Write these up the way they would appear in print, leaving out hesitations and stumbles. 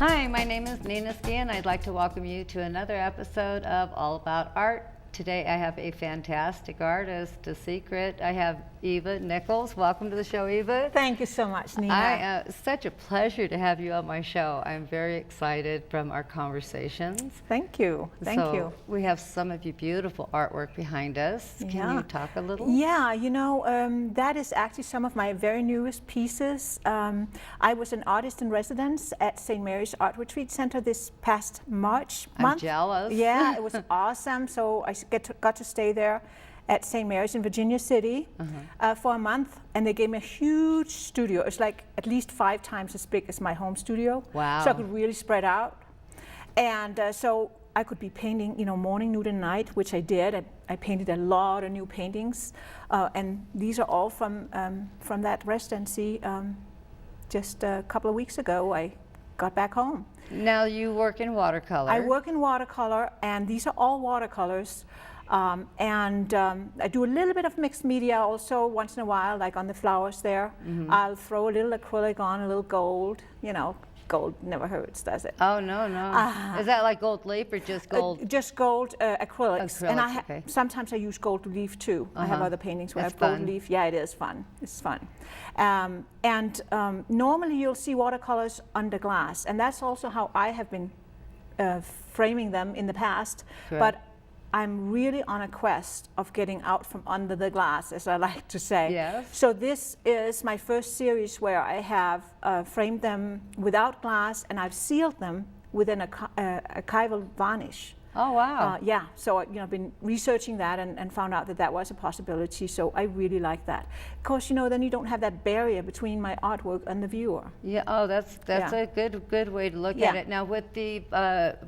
Hi, my name is Ninaski, and I'd like to welcome you to another episode of All About Art. Today I have a fantastic artist, a secret. I have Eva Nichols. Welcome to the show, Eva. Thank you so much, Nina. It's such a pleasure to have you on my show. I'm very excited from our conversations. Thank you. Thank you. We have some of your beautiful artwork behind us. Can you talk a little? Yeah, you know, that is actually some of my very newest pieces. I was an artist in residence at St. Mary's Art Retreat Center this past March month. I'm jealous. Yeah, it was awesome. So I got to stay there at St. Mary's in Virginia City for a month, and they gave me a huge studio. It's like at least 5 times as big as my home studio. Wow. So I could really spread out. And so I could be painting, you know, morning, noon, and night, which I did. I painted a lot of new paintings, and these are all from that residency. Just a couple of weeks ago, I got back home. Now you work in watercolor. I work in watercolor, and these are all watercolors. I do a little bit of mixed media also once in a while, like on the flowers there. I'll throw a little acrylic on, a little gold. You know, gold never hurts, does it? Oh, no. Is that like gold leaf or just gold? Just gold acrylics. And okay. Sometimes I use gold leaf too. I have other paintings where I have gold leaf. Yeah, it is fun. It's fun. Normally you'll see watercolors under glass, and that's also how I have been framing them in the past. Good. But I'm really on a quest of getting out from under the glass, as I like to say. Yes. So this is my first series where I have framed them without glass, and I've sealed them with an archival varnish. Oh, wow. Yeah, so I've been researching that and found out that was a possibility, so I really like that. Of course, then you don't have that barrier between my artwork and the viewer. Yeah, oh, that's a good way to look at it. Now, with the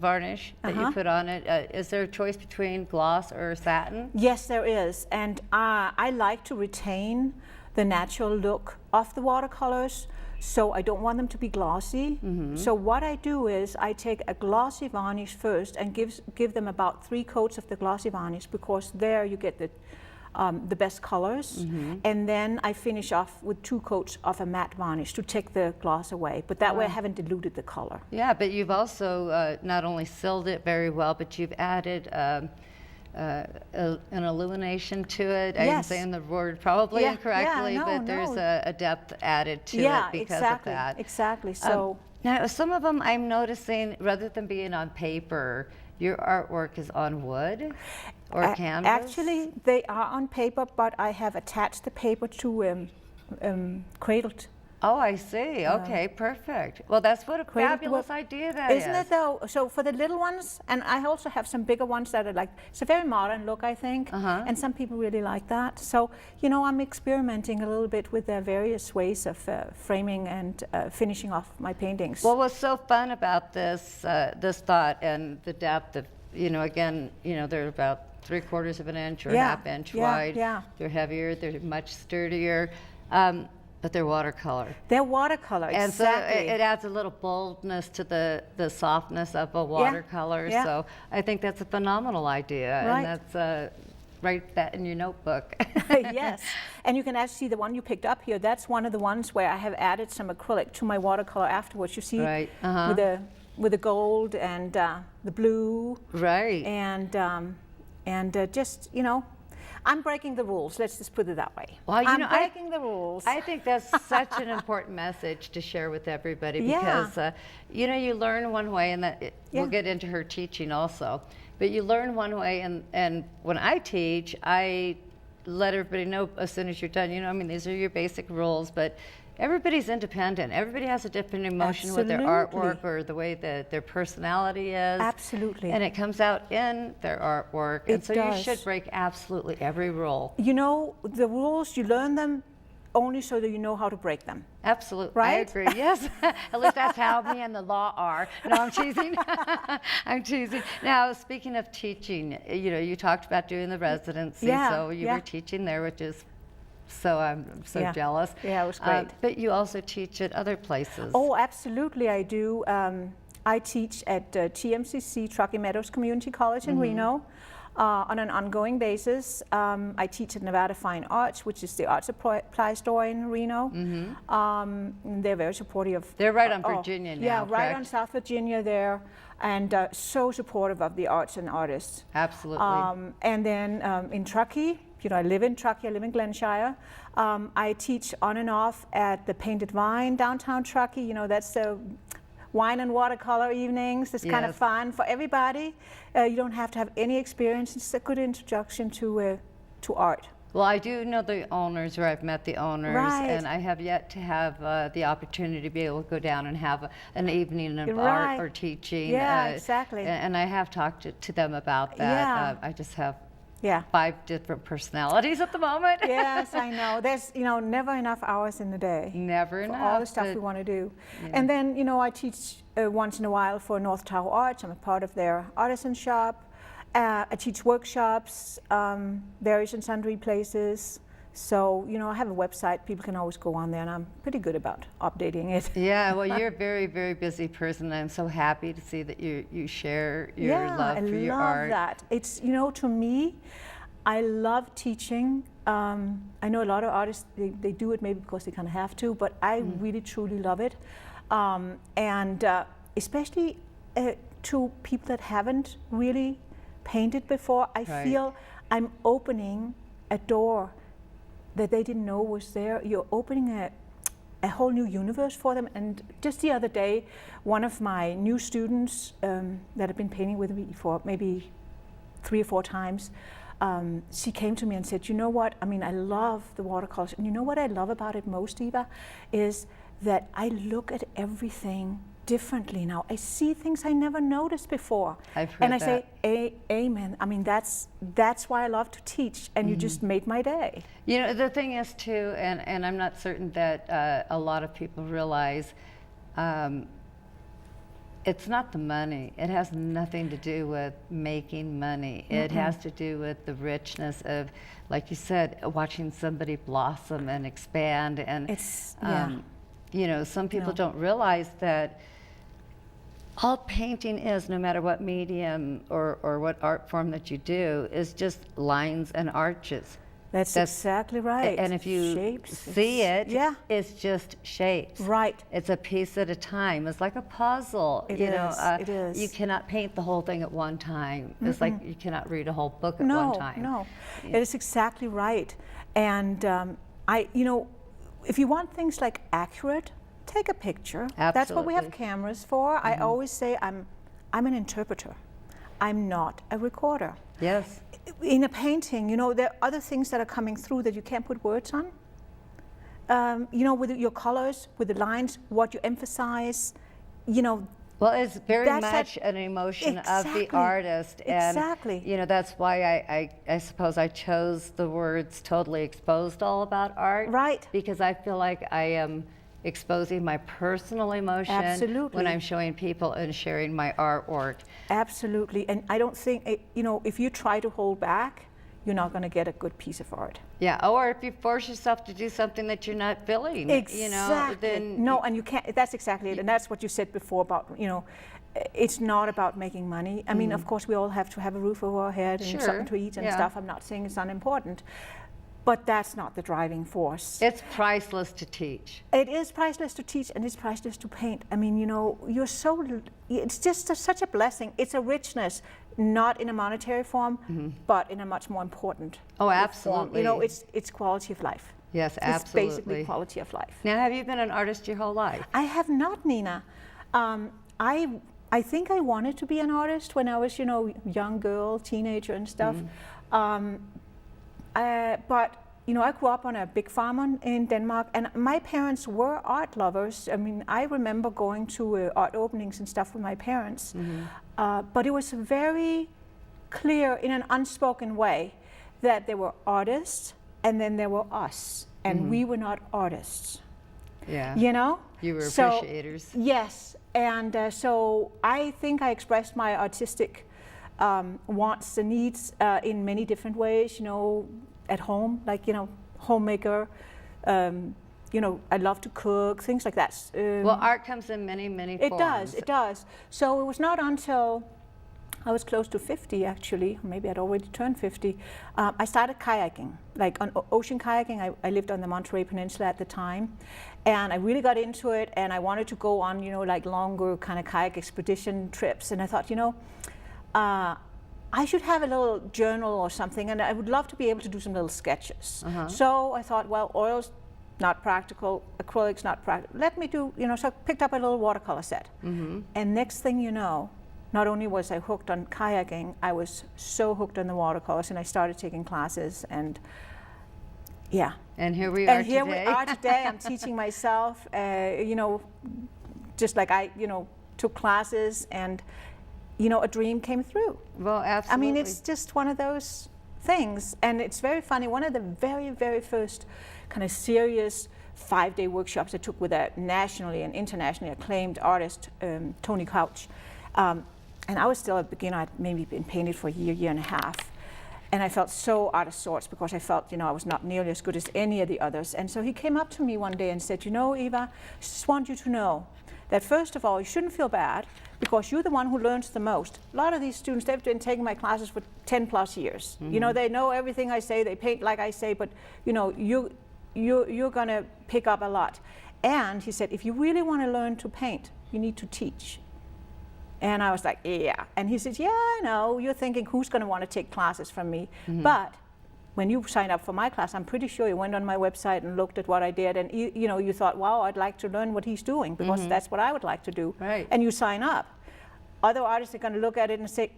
varnish that you put on it, is there a choice between gloss or satin? Yes, there is, and I like to retain the natural look of the watercolors. So I don't want them to be glossy. So what I do is I take a glossy varnish first and give them about 3 coats of the glossy varnish, because there you get the best colors. And then I finish off with 2 coats of a matte varnish to take the gloss away. But that way I haven't diluted the color. Yeah, but you've also not only sealed it very well, but you've added an illumination to it. Yes. I'm saying the word probably incorrectly, but there's a depth added to it because of that. Exactly. So now some of them I'm noticing, rather than being on paper, your artwork is on wood or canvas? Actually, they are on paper, but I have attached the paper to cradled. Oh, I see. Okay, perfect. Well, that's what a fabulous idea that is. Isn't it though? So for the little ones, and I also have some bigger ones that are like, it's a very modern look, I think, and some people really like that. So, I'm experimenting a little bit with the various ways of framing and finishing off my paintings. Well, what's so fun about this thought and the depth of, again, they're about 3/4 of an inch or a half inch wide. Yeah. They're heavier, they're much sturdier. But they're watercolor. They're watercolor, and exactly. So it adds a little boldness to the softness of a watercolor. Yeah. So I think that's a phenomenal idea, Right. and that's write that in your notebook. Yes, and you can actually see the one you picked up here. That's one of the ones where I have added some acrylic to my watercolor afterwards. You see, right. with the gold and the blue, right, and just I'm breaking the rules. Let's just put it that way. Well, I'm breaking the rules. I think that's such an important message to share with everybody, because you learn one way, and we'll get into her teaching also. But you learn one way, and when I teach, I let everybody know as soon as you're done. These are your basic rules, but everybody's independent. Everybody has a different emotion with their artwork or the way that their personality is. Absolutely. And it comes out in their artwork. And so you should break absolutely every rule. The rules, you learn them only so that you know how to break them. Absolutely. Right? I agree. Yes. At least that's how me and the law are. No, I'm teasing. I'm teasing. Now, speaking of teaching, you talked about doing the residency. So you were teaching there, which is I'm so jealous. Yeah, it was great. But you also teach at other places. Oh, absolutely, I do. I teach at TMCC, Truckee Meadows Community College in Reno. On an ongoing basis. I teach at Nevada Fine Arts, which is the art supply store in Reno. They're very supportive. They're right on Virginia now, Yeah, right correct? on South Virginia there, and so supportive of the arts and artists. Absolutely. And then in Truckee, I live in Truckee, I live in Glenshire. I teach on and off at the Painted Vine downtown Truckee. That's the wine and watercolor evenings. It's kind of fun for everybody. You don't have to have any experience. It's a good introduction to art. Well, I do know the owners, or I've met the owners, and I have yet to have the opportunity to be able to go down and have an evening of art or teaching. Yeah, exactly. And I have talked to them about that. I just have 5 different personalities at the moment. Yes, I know. There's, never enough hours in the day. Never for enough. all the stuff we want to do. And then, I teach once in a while for North Tahoe Arts. I'm a part of their artisan shop. I teach workshops, various and sundry places. So, I have a website. People can always go on there, and I'm pretty good about updating it. Yeah, well, you're a very, very busy person. I'm so happy to see that you share your love for your art. Yeah, I love that. It's, to me, I love teaching. I know a lot of artists, they do it maybe because they kind of have to, but I really, truly love it. And especially to people that haven't really painted before, I feel I'm opening a door that they didn't know was there. You're opening a whole new universe for them. And just the other day, one of my new students that have been painting with me for maybe 3 or 4 times, she came to me and said, you know what, I love the watercolors. And you know what I love about it most, Eva, is that I look at everything differently now. I see things I never noticed before. I've heard and I that. say, amen. That's why I love to teach, and you just made my day. The thing is too, and I'm not certain that a lot of people realize, it's not the money. It has nothing to do with making money. It has to do with the richness of, like you said, watching somebody blossom and expand. And It's, some people don't realize that all painting is, no matter what medium or what art form that you do, is just lines and arches. That's exactly right. And if you Shapes, see it, yeah. it's just shapes. Right. It's a piece at a time. It's like a puzzle. It It is. You cannot paint the whole thing at one time. It's like you cannot read a whole book at one time. No, it is exactly right. And if you want things like accurate, take a picture. Absolutely. That's what we have cameras for. I always say I'm an interpreter. I'm not a recorder. Yes. In a painting, there are other things that are coming through that you can't put words on. With your colors, with the lines, what you emphasize, Well, it's very much an emotion of the artist. And, that's why I suppose I chose the words Totally Exposed All About Art. Right. Because I feel like I am exposing my personal emotion when I'm showing people and sharing my artwork. Absolutely. And I don't think, if you try to hold back, you're not going to get a good piece of art. Yeah, or if you force yourself to do something that you're not feeling, exactly. Then no, and you can't. That's exactly it, and that's what you said before about it's not about making money. I mean, of course, we all have to have a roof over our head and something to eat and stuff. I'm not saying it's unimportant, but that's not the driving force. It's priceless to teach. It is priceless to teach, and it's priceless to paint. I mean, you're so. It's just such a blessing. It's a richness. Not in a monetary form, but in a much more important absolutely. form. It's quality of life. Yes, it's absolutely. It's basically quality of life. Now, have you been an artist your whole life? I have not, Nina. I think I wanted to be an artist when I was, young girl, teenager and stuff. But I grew up on a big farm in Denmark, and my parents were art lovers. I mean, I remember going to art openings and stuff with my parents. But it was very clear in an unspoken way that there were artists and then there were us, and we were not artists. Yeah. You were appreciators. Yes, and so I think I expressed my artistic wants and needs in many different ways, at home, like, homemaker, you know, I love to cook, things like that. Well, art comes in many, many forms. It does. So it was not until I was close to 50, actually, maybe I'd already turned 50, I started kayaking, like on ocean kayaking. I lived on the Monterey Peninsula at the time, and I really got into it, and I wanted to go on, you know, like longer kind of kayak expedition trips, and I thought, you know, I should have a little journal or something, and I would love to be able to do some little sketches. So I thought, well, oil's not practical, acrylic's not practical, let me do, you know, so I picked up a little watercolor set. And next thing you know, not only was I hooked on kayaking, I was so hooked on the watercolors, and I started taking classes, and yeah. And here we are And here today. we are today. I'm teaching myself, you know, just like I, you know, took classes, and, you know, a dream came through. Well, absolutely. I mean, it's just one of those things, and it's very funny. One of the very, very first kind of serious 5-day workshops I took with a nationally and internationally acclaimed artist, Tony Couch. And I was still a beginner. I'd maybe been painted for a year and a half. And I felt so out of sorts because I felt, you know, I was not nearly as good as any of the others. And so he came up to me one day and said, you know, Eva, I just want you to know that first of all, you shouldn't feel bad because you're the one who learns the most. A lot of these students, they've been taking my classes for 10 plus years. You know, they know everything I say, they paint like I say, but, you know, you're gonna pick up a lot. And he said, if you really want to learn to paint, you need to teach. And I was like, yeah. And he says, yeah, I know. You're thinking, who's going to want to take classes from me? But when you signed up for my class, I'm pretty sure you went on my website and looked at what I did. And, you know, you thought, wow, I'd like to learn what he's doing because that's what I would like to do. Right. And you sign up. Other artists are going to look at it and say,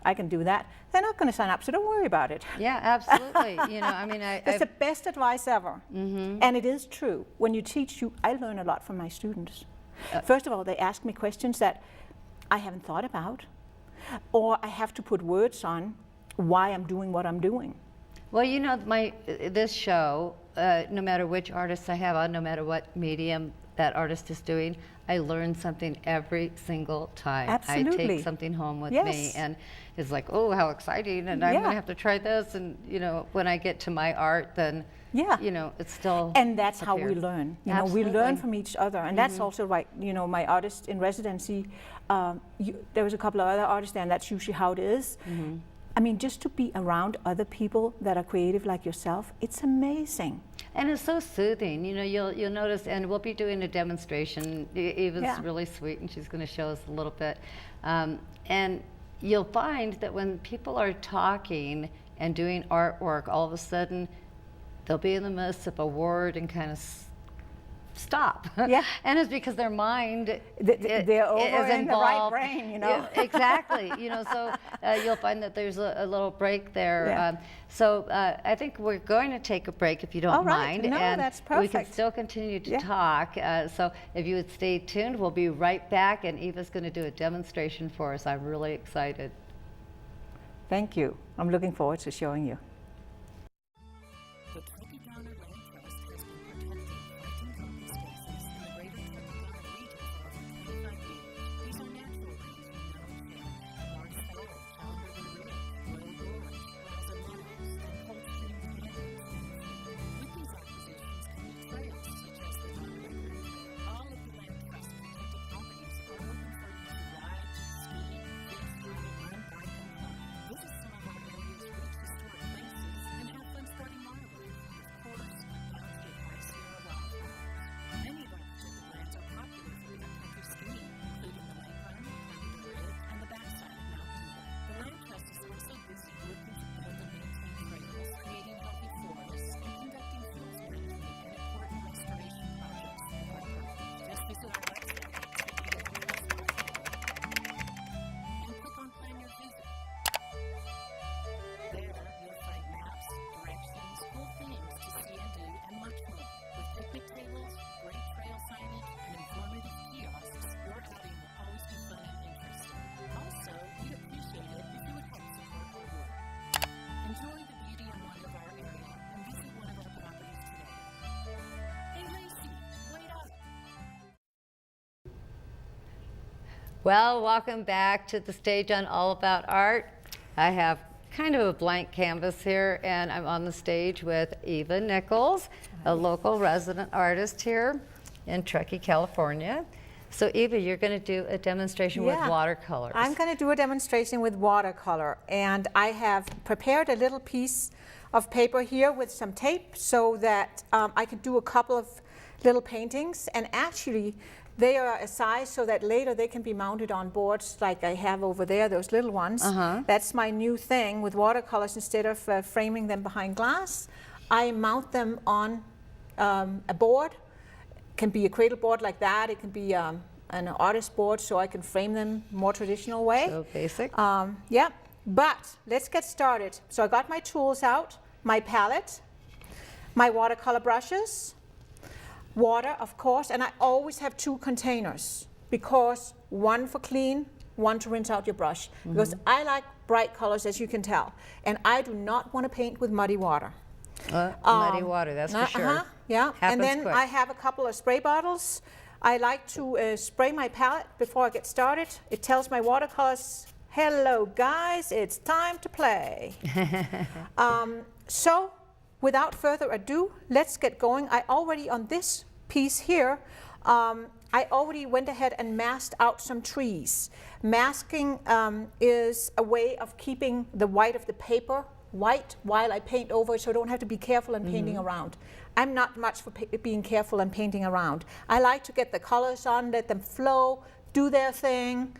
I can do that. They're not going to sign up, so don't worry about it. Yeah, absolutely. You know, I mean, It's the best advice ever. And it is true. When you teach, I learn a lot from my students. First of all, they ask me questions that I haven't thought about, or I have to put words on why I'm doing what I'm doing. Well, you know, this show, no matter which artist I have on, no matter what medium that artist is doing, I learn something every single time. Absolutely. I take something home with me, Yes. and it's like, oh, how exciting, and I'm Yeah. going to have to try this, and, you know, when I get to my art, then, Yeah. you know, it's still And that's up how here. we learn. You know, we Absolutely. learn from each other, and that's also right. You know, my artist in residency, there was a couple of other artists there, and that's usually how it is. I mean, just to be around other people that are creative like yourself, it's amazing. And it's so soothing, you know. You'll notice, and we'll be doing a demonstration. Eva's Yeah. really sweet, and she's going to show us a little bit. And you'll find that when people are talking and doing artwork, all of a sudden they'll be in the midst of a word and kind of stop. Yeah. And it's because their mind They're over is in the right involved. brain, you know. Yeah, exactly. You know, so you'll find that there's a little break there. Yeah. So I think we're going to take a break if you don't All right. mind. No, and that's we can perfect. still continue to Yeah. talk. So if you would stay tuned, we'll be right back, and Eva's going to do a demonstration for us. I'm really excited. Thank you. I'm looking forward to showing you. The Truckee Land Trust has been protecting 14 open spaces in the greater Truckee region for over 25 years. These are natural lands with no care. Large fallow, caliber and real, royal gorge, pearls and meadows, and cold stream canyons. With these acquisitions come new trails such as the Truckee Trail. All of the Land Trust protected properties are open for you to ride, ski, fish, and bike and fun. Visit some of our area's rich historic places and have fun starting Marley. Of course, don't forget High Sierra wildflowers. Many of our protected lands are popular for backcountry skiing, including the Lake Run, Pine Ridge, and the backside of Mount Cuba. The Land Trust is also busy working to build and maintain trails, creating healthy forests, and conducting fields management and important restoration projects with our property. Just visit our website at truckee.ninaski and click on Plan Your Visit. There, you'll find maps, directions, cool things to see and do, and much more. With picnic tables, great trail signage, and informative kiosks, your outing will always be fun and interesting. Also, we'd appreciate it if you would help support our work. Enjoy the beauty and wonder of our area and visit one of our properties today. Hey, Lacey, wait up! Well, welcome back to the stage on All About Art. I have kind of a blank canvas here, and I'm on the stage with Eva Nichols, a local resident artist here in Truckee, California. So Eva, you're going to do a demonstration with watercolors. I'm going to do a demonstration with watercolor, and I have prepared a little piece of paper here with some tape so that I can do a couple of little paintings, and actually they are a size so that later they can be mounted on boards like I have over there, those little ones. That's my new thing with watercolors. Instead of framing them behind glass, I mount them on a board. It can be a cradle board like that. It can be an artist board, so I can frame them more traditional way. So basic. Yeah, but let's get started. So I got my tools out, my palette, my watercolor brushes, water, of course, and I always have 2 containers, because one for clean, one to rinse out your brush, because I like bright colors, as you can tell, and I do not want to paint with muddy water. Muddy water, that's for sure. Yeah, Happens and then quick. I have a couple of spray bottles. I like to spray my palette before I get started. It tells my watercolors, hello guys, it's time to play. So without further ado, let's get going. I already, on this piece here, I already went ahead and masked out some trees. Masking is a way of keeping the white of the paper white while I paint over it, so I don't have to be careful in painting around. I'm not much for being careful and painting around. I like to get the colors on, let them flow, do their thing,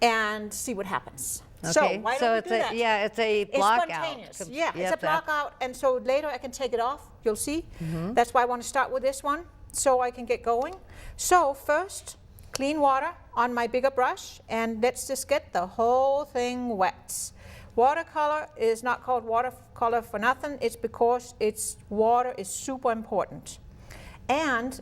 and see what happens. Okay, So why don't we it's do that? Yeah, it's a It's block spontaneous. out. Yeah, it's a Yep, block out, and so later I can take it off. You'll see. That's why I want to start with this one, so I can get going. So first, clean water on my bigger brush, and let's just get the whole thing wet. Watercolor is not called watercolor for nothing. It's because water is super important. And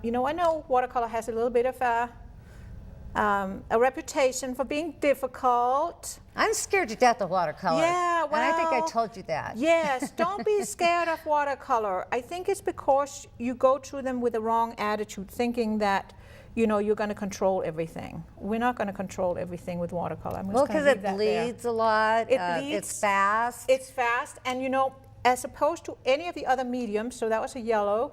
you know, I know watercolor has a little bit of a reputation for being difficult. I'm scared to death of watercolor. Yeah, and I think I well, told you that. Yes, don't be scared of watercolor. I think it's because you go through them with the wrong attitude, thinking that, you know, you're going to control everything. We're not going to control everything with watercolor. I'm just Well, gonna because leave it that there. bleeds a lot. It bleeds. It's fast. It's fast, and you know, as opposed to any of the other mediums, so that was a yellow,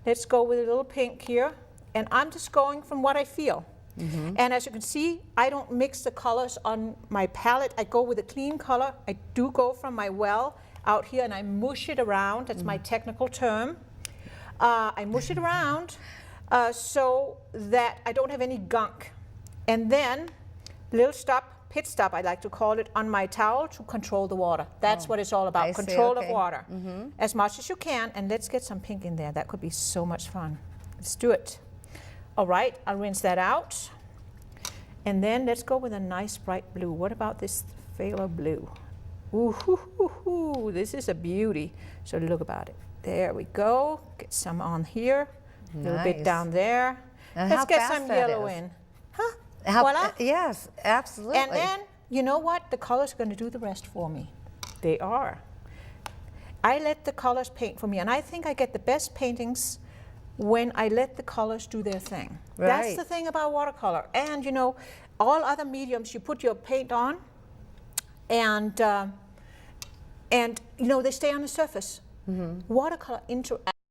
let's go with a little pink here, and I'm just going from what I feel. And as you can see, I don't mix the colors on my palette. I go with a clean color. I do go from my well out here, and I mush it around. That's my technical term. I mush it around so that I don't have any gunk. And then little stop, pit stop, I like to call it, on my towel to control the water. That's what it's all about, I see, control okay. of water. As much as you can, and let's get some pink in there. That could be so much fun. Let's do it. All right, I'll rinse that out. And then let's go with a nice bright blue. What about this phthalo blue? Ooh, hoo, hoo, hoo. This is a beauty. So look about it. There we go. Get some on here. A little bit Nice. down there. And Let's how get fast some that yellow is. in. Huh? How- Voila. yes, absolutely. And then, you know what? The colors are going to do the rest for me. They are. I let the colors paint for me, and I think I get the best paintings when I let the colors do their thing. That's Right. the thing about watercolor. And you know, all other mediums, you put your paint on, and you know, they stay on the surface. Watercolor interacts